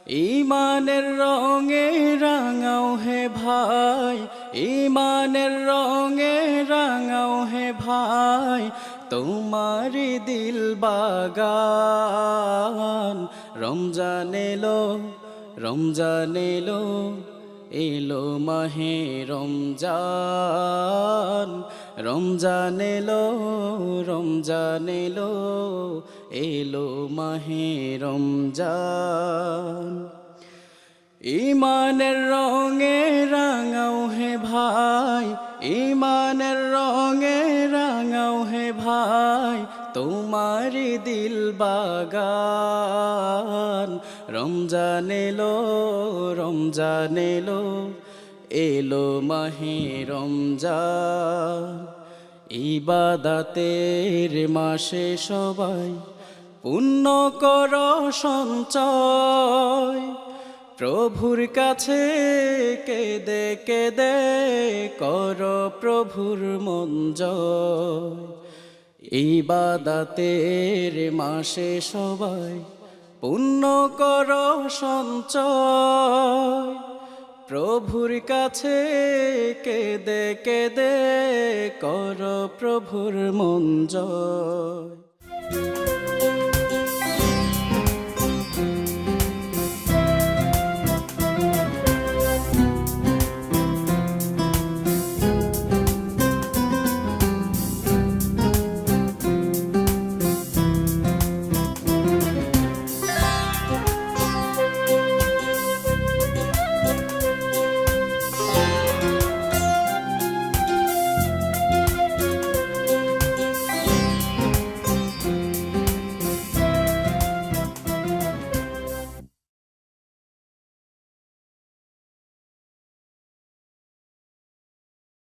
ঈমানের রঙে রাঙাও হে ভাই, ঈমানের রঙে রাঙাও হে ভাই, তোমারি দিল বাগান। রমজান এলো, রমজান এলো, এলো মাহে রমজান। রমজান এলো, রমজান এলো, এলো মাহে রমজান। ঈমানের রঙে রাঙাও হে ভাই, ঈমানের রঙে রাঙাও হে ভাই, তোমারি দিল বাগান। রমজান এলো, রমজান এলো, এলো মাহে রমজান। ইবাদতের মাসে সবাই পুণ্য কর সঞ্চয়, প্রভুর কাছে কেঁদে কেঁদে কর প্রভুর মন জয়। ইবাদতের মাসে সবাই পুণ্য কর সঞ্চয়, প্রভুর কাছে কেঁদে কেঁদে কর প্রভুর মন জয়।